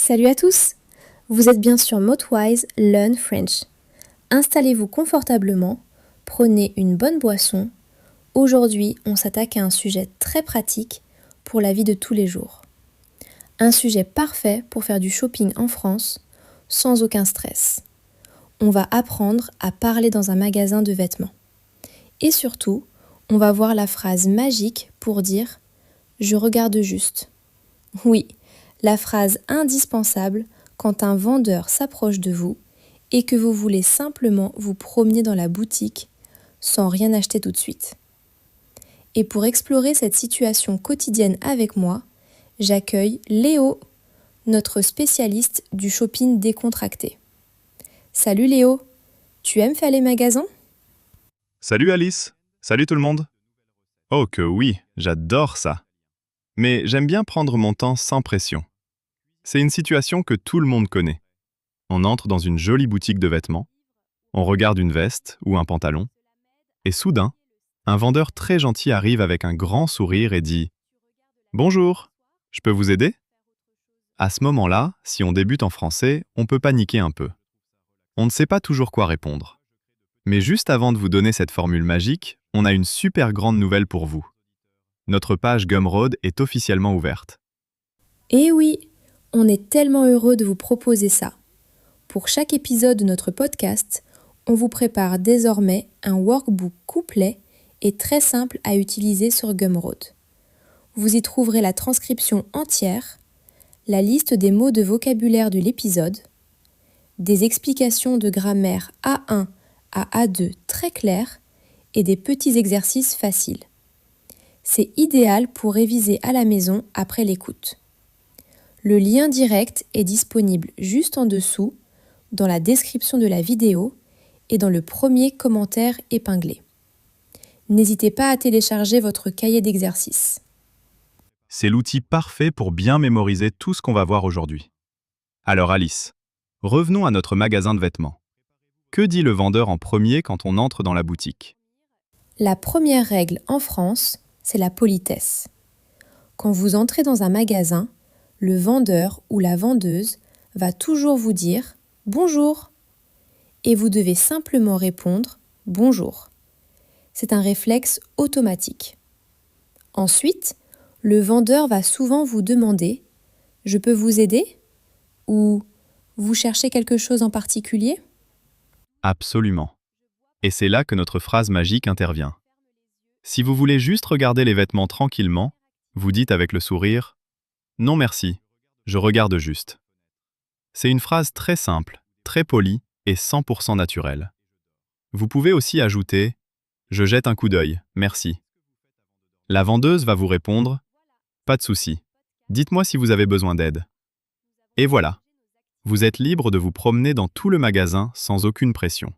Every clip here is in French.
Salut à tous! Vous êtes bien sur Motwise Learn French. Installez-vous confortablement, prenez une bonne boisson. Aujourd'hui, on s'attaque à un sujet très pratique pour la vie de tous les jours. Un sujet parfait pour faire du shopping en France sans aucun stress. On va apprendre à parler dans un magasin de vêtements. Et surtout, on va voir la phrase magique pour dire « je regarde juste ». Oui, la phrase indispensable quand un vendeur s'approche de vous et que vous voulez simplement vous promener dans la boutique sans rien acheter tout de suite. Et pour explorer cette situation quotidienne avec moi, j'accueille Léo, notre spécialiste du shopping décontracté. Salut Léo, tu aimes faire les magasins ? Salut Alice, salut tout le monde. Oh que oui, j'adore ça. Mais j'aime bien prendre mon temps sans pression. C'est une situation que tout le monde connaît. On entre dans une jolie boutique de vêtements, on regarde une veste ou un pantalon, et soudain, un vendeur très gentil arrive avec un grand sourire et dit « Bonjour, je peux vous aider ?» À ce moment-là, si on débute en français, on peut paniquer un peu. On ne sait pas toujours quoi répondre. Mais juste avant de vous donner cette formule magique, on a une super grande nouvelle pour vous. Notre page Gumroad est officiellement ouverte. Eh oui, on est tellement heureux de vous proposer ça. Pour chaque épisode de notre podcast, on vous prépare désormais un workbook complet et très simple à utiliser sur Gumroad. Vous y trouverez la transcription entière, la liste des mots de vocabulaire de l'épisode, des explications de grammaire A1 à A2 très claires et des petits exercices faciles. C'est idéal pour réviser à la maison après l'écoute. Le lien direct est disponible juste en dessous, dans la description de la vidéo et dans le premier commentaire épinglé. N'hésitez pas à télécharger votre cahier d'exercices. C'est l'outil parfait pour bien mémoriser tout ce qu'on va voir aujourd'hui. Alors Alice, revenons à notre magasin de vêtements. Que dit le vendeur en premier quand on entre dans la boutique ? La première règle en France, c'est la politesse. Quand vous entrez dans un magasin, le vendeur ou la vendeuse va toujours vous dire « Bonjour » et vous devez simplement répondre « Bonjour ». C'est un réflexe automatique. Ensuite, le vendeur va souvent vous demander « Je peux vous aider ?» ou « Vous cherchez quelque chose en particulier ?» Absolument. Et c'est là que notre phrase magique intervient. Si vous voulez juste regarder les vêtements tranquillement, vous dites avec le sourire « Non merci, je regarde juste ». C'est une phrase très simple, très polie et 100% naturelle. Vous pouvez aussi ajouter « Je jette un coup d'œil, merci ». La vendeuse va vous répondre « Pas de souci, dites-moi si vous avez besoin d'aide ». Et voilà, vous êtes libre de vous promener dans tout le magasin sans aucune pression.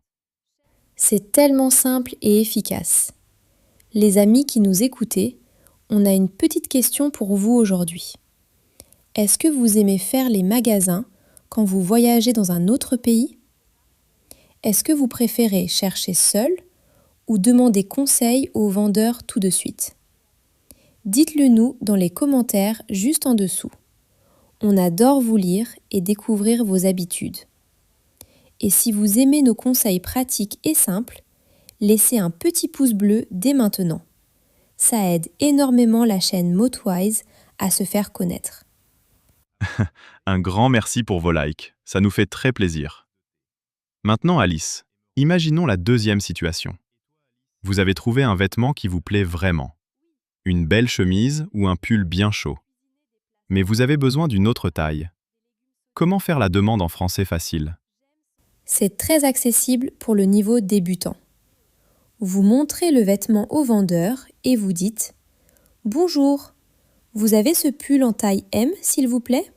C'est tellement simple et efficace. Les amis qui nous écoutez, on a une petite question pour vous aujourd'hui. Est-ce que vous aimez faire les magasins quand vous voyagez dans un autre pays ? Est-ce que vous préférez chercher seul ou demander conseil au vendeur tout de suite ? Dites-le nous dans les commentaires juste en dessous. On adore vous lire et découvrir vos habitudes. Et si vous aimez nos conseils pratiques et simples, laissez un petit pouce bleu dès maintenant. Ça aide énormément la chaîne Motwise à se faire connaître. Un grand merci pour vos likes, ça nous fait très plaisir. Maintenant Alice, imaginons la deuxième situation. Vous avez trouvé un vêtement qui vous plaît vraiment. Une belle chemise ou un pull bien chaud. Mais vous avez besoin d'une autre taille. Comment faire la demande en français facile ? C'est très accessible pour le niveau débutant. Vous montrez le vêtement au vendeur et vous dites « Bonjour, vous avez ce pull en taille M s'il vous plaît ?»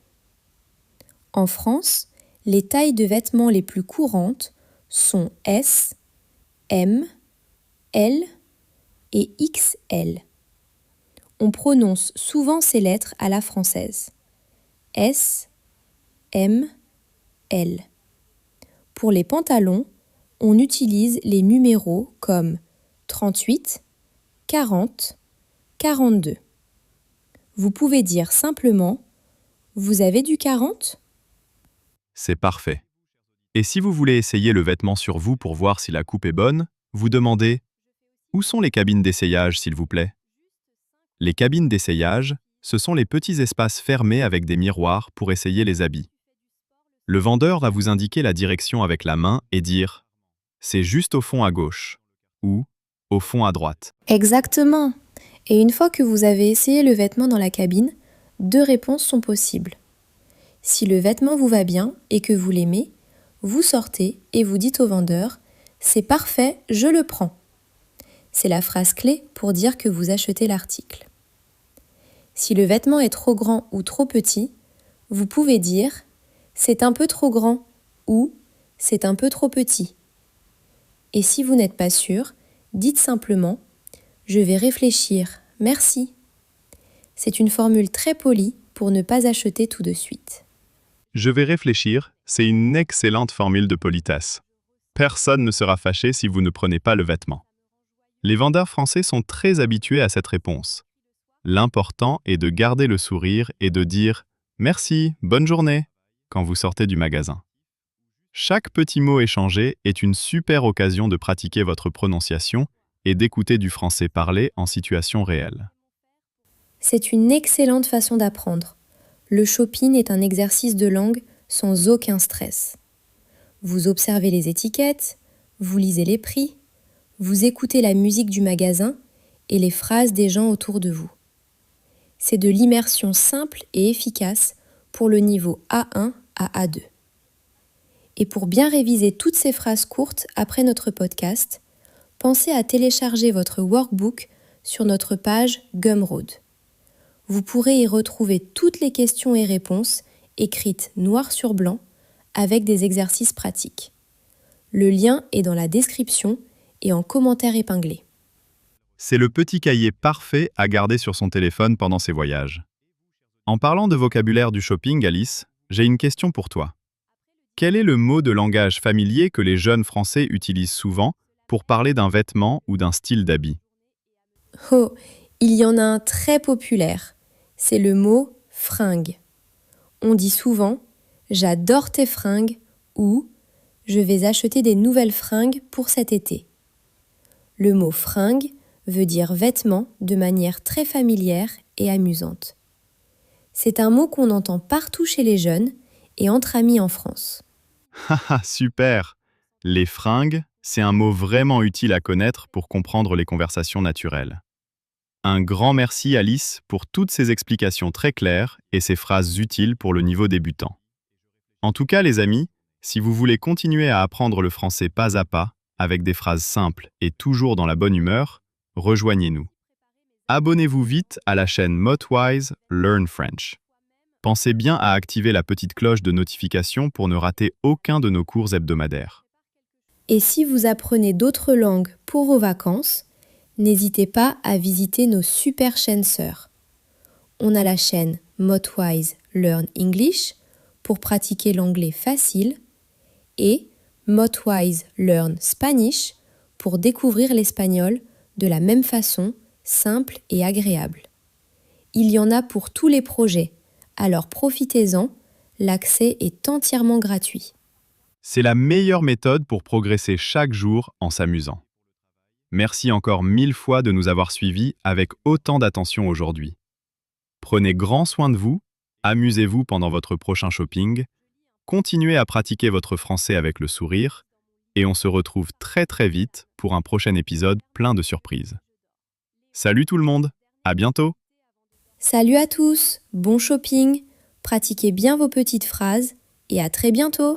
En France, les tailles de vêtements les plus courantes sont S, M, L et XL. On prononce souvent ces lettres à la française. S, M, L. Pour les pantalons, on utilise les numéros comme 38, 40, 42. Vous pouvez dire simplement « Vous avez du 40 ?» C'est parfait. Et si vous voulez essayer le vêtement sur vous pour voir si la coupe est bonne, vous demandez « Où sont les cabines d'essayage, s'il vous plaît ?» Les cabines d'essayage, ce sont les petits espaces fermés avec des miroirs pour essayer les habits. Le vendeur va vous indiquer la direction avec la main et dire « C'est juste au fond à gauche » ou « Au fond à droite ». Exactement. Et une fois que vous avez essayé le vêtement dans la cabine, 2 réponses sont possibles. Si le vêtement vous va bien et que vous l'aimez, vous sortez et vous dites au vendeur « C'est parfait, je le prends ». C'est la phrase clé pour dire que vous achetez l'article. Si le vêtement est trop grand ou trop petit, vous pouvez dire « C'est un peu trop grand » ou « C'est un peu trop petit ». Et si vous n'êtes pas sûr, dites simplement « Je vais réfléchir, merci ». C'est une formule très polie pour ne pas acheter tout de suite. Je vais réfléchir, c'est une excellente formule de politesse. Personne ne sera fâché si vous ne prenez pas le vêtement. Les vendeurs français sont très habitués à cette réponse. L'important est de garder le sourire et de dire « Merci, bonne journée » quand vous sortez du magasin. Chaque petit mot échangé est une super occasion de pratiquer votre prononciation et d'écouter du français parlé en situation réelle. C'est une excellente façon d'apprendre. Le shopping est un exercice de langue sans aucun stress. Vous observez les étiquettes, vous lisez les prix, vous écoutez la musique du magasin et les phrases des gens autour de vous. C'est de l'immersion simple et efficace pour le niveau A1 à A2. Et pour bien réviser toutes ces phrases courtes après notre podcast, pensez à télécharger votre workbook sur notre page Gumroad. Vous pourrez y retrouver toutes les questions et réponses écrites noir sur blanc avec des exercices pratiques. Le lien est dans la description et en commentaire épinglé. C'est le petit cahier parfait à garder sur son téléphone pendant ses voyages. En parlant de vocabulaire du shopping, Alice, j'ai une question pour toi. Quel est le mot de langage familier que les jeunes Français utilisent souvent pour parler d'un vêtement ou d'un style d'habit? Oh, il y en a un très populaire. C'est le mot « fringue ». On dit souvent « j'adore tes fringues » ou « je vais acheter des nouvelles fringues pour cet été ». Le mot « fringue » veut dire vêtement de manière très familière et amusante. C'est un mot qu'on entend partout chez les jeunes et entre amis en France. Haha, super! Les fringues, c'est un mot vraiment utile à connaître pour comprendre les conversations naturelles. Un grand merci Alice pour toutes ces explications très claires et ces phrases utiles pour le niveau débutant. En tout cas les amis, si vous voulez continuer à apprendre le français pas à pas, avec des phrases simples et toujours dans la bonne humeur, rejoignez-nous. Abonnez-vous vite à la chaîne Motwise Learn French. Pensez bien à activer la petite cloche de notification pour ne rater aucun de nos cours hebdomadaires. Et si vous apprenez d'autres langues pour vos vacances, n'hésitez pas à visiter nos super chaînes sœurs. On a la chaîne Motwise Learn English pour pratiquer l'anglais facile et Motwise Learn Spanish pour découvrir l'espagnol de la même façon, simple et agréable. Il y en a pour tous les projets, alors profitez-en, l'accès est entièrement gratuit. C'est la meilleure méthode pour progresser chaque jour en s'amusant. Merci encore 1000 fois de nous avoir suivis avec autant d'attention aujourd'hui. Prenez grand soin de vous, amusez-vous pendant votre prochain shopping, continuez à pratiquer votre français avec le sourire, et on se retrouve très très vite pour un prochain épisode plein de surprises. Salut tout le monde, à bientôt! Salut à tous, bon shopping, pratiquez bien vos petites phrases et à très bientôt!